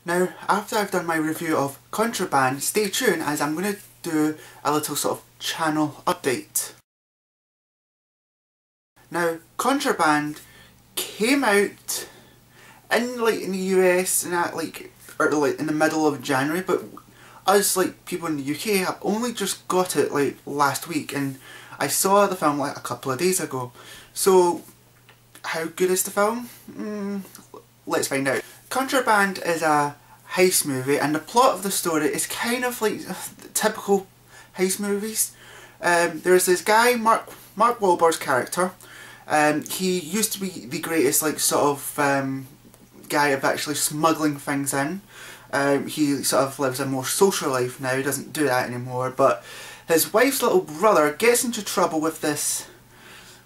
Now, after I've done my review of Contraband, stay tuned as I'm going to do a little sort of channel update. Now, Contraband came out in the US in in the middle of January, but us people in the UK have only just got it last week, and I saw the film a couple of days ago. So, how good is the film? Let's find out. Contraband is a heist movie, and the plot of the story is kind of like typical heist movies. There's this guy, Mark Wahlberg's character. He used to be the greatest guy of actually smuggling things in. He sort of lives a more social life now. He doesn't do that anymore. But his wife's little brother gets into trouble with this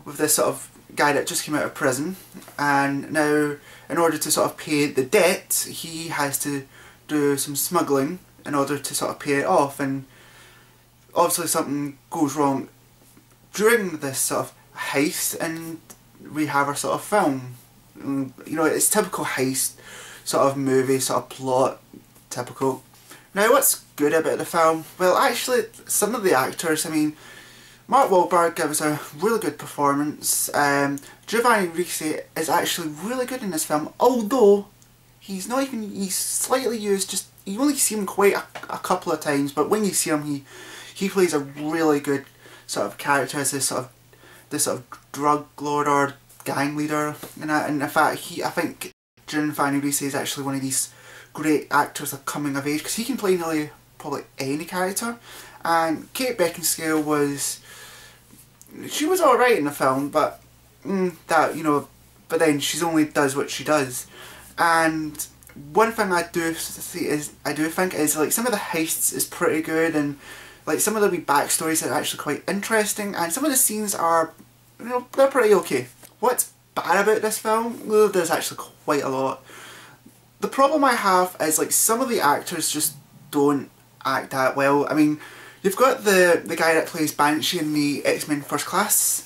sort of guy that just came out of prison, and now in order to sort of pay the debt, he has to do some smuggling in order to sort of pay it off. And obviously something goes wrong during this sort of heist, and we have our sort of film. You know, it's typical heist sort of movie, sort of plot, typical. Now, what's good about the film? Well, actually, some of the actors, I mean, Mark Wahlbreg gives a really good performance. Giovanni Ribisi is actually really good in this film, although he's slightly used, you only see him quite a couple of times, but when you see him, he plays a really good sort of character as this sort of drug lord or gang leader. And in fact, I think Giovanni Ribisi is actually one of these great actors of coming of age, because he can play nearly probably any character. And Kate Beckinsale was alright in the film, but but then she only does what she does. And one thing I do think is some of the heists is pretty good, and some of the wee backstories are actually quite interesting, and some of the scenes are, they're pretty okay. What's bad about this film? Well, there's actually quite a lot. The problem I have is some of the actors just don't act that well. I mean, you've got the guy that plays Banshee in the X-Men First Class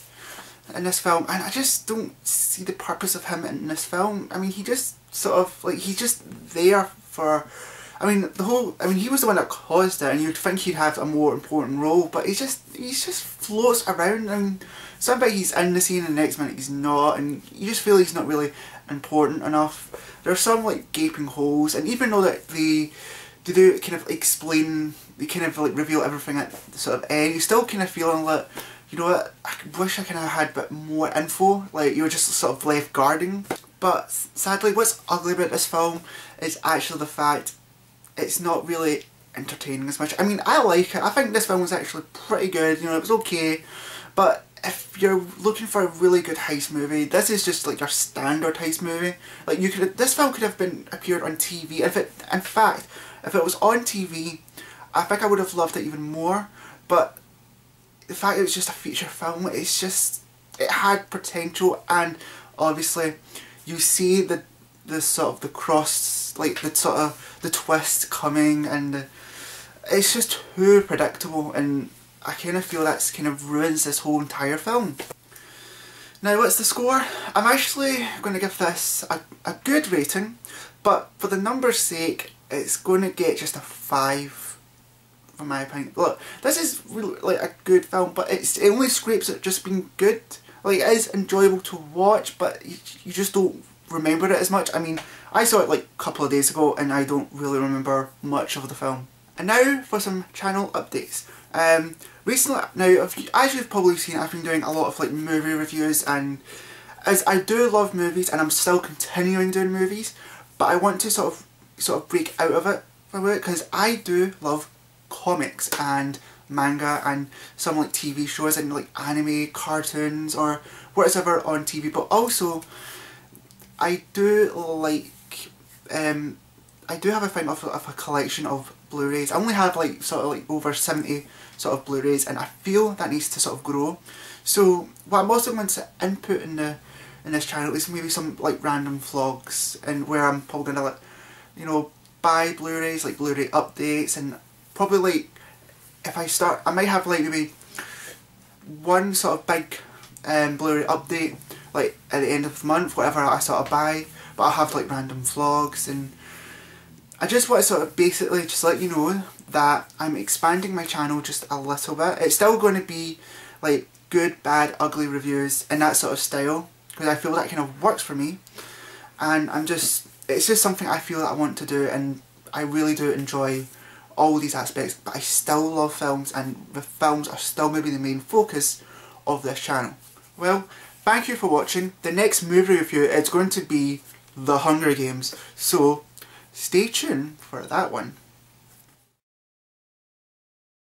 in this film, and I just don't see the purpose of him in this film. I mean, he just sort of he's just there for, he was the one that caused it, and you'd think he'd have a more important role, but he just floats around, and some bit he's in the scene and the next minute he's not, and you just feel he's not really important enough. There's some gaping holes, and even though that they do kind of explain, they kind of reveal everything at the sort of end, you're still kind of feeling like, you know what, I wish I kind of had a bit more info, you were just sort of left guarding. But sadly, what's ugly about this film is actually the fact it's not really entertaining as much. I mean, I like it. I think this film was actually pretty good, it was okay, but if you're looking for a really good heist movie, this is just your standard heist movie. This film could have appeared on TV. In fact, if it was on TV, I think I would have loved it even more. But the fact it was just a feature film, it had potential, and obviously you see the twist coming, and it's just too predictable, and I kind of feel that's kind of ruins this whole entire film. Now, what's the score? I'm actually going to give this a good rating, but for the numbers' sake, it's going to get just a 5, from my opinion. Look, this is really a good film, but it only scrapes at just being good. It is enjoyable to watch, but you just don't remember it as much. I mean, I saw it a couple of days ago, and I don't really remember much of the film. And now for some channel updates. Recently, now, as you've probably seen, I've been doing a lot of movie reviews, and as I do love movies, and I'm still continuing doing movies, but I want to sort of break out of it for a bit, because I do love comics and manga and some TV shows and anime, cartoons, or whatever on TV, but also I do I do have a thing of a collection of Blu-rays. I only have over 70 sort of Blu-rays, and I feel that needs to sort of grow. So what I'm also going to input in this channel is maybe some random vlogs, and where I'm probably going to buy Blu-rays, Blu-ray updates, and probably if I start, I might have maybe one sort of big Blu-ray update at the end of the month, whatever I sort of buy, but I'll have random vlogs, and I just want to sort of basically just let you know that I'm expanding my channel just a little bit. It's still going to be like good, bad, ugly reviews in that sort of style, because I feel that kind of works for me, and it's just something I feel that I want to do, and I really do enjoy all these aspects, but I still love films, and the films are still maybe the main focus of this channel. Well, thank you for watching. The next movie review is going to be The Hunger Games, so stay tuned for that one.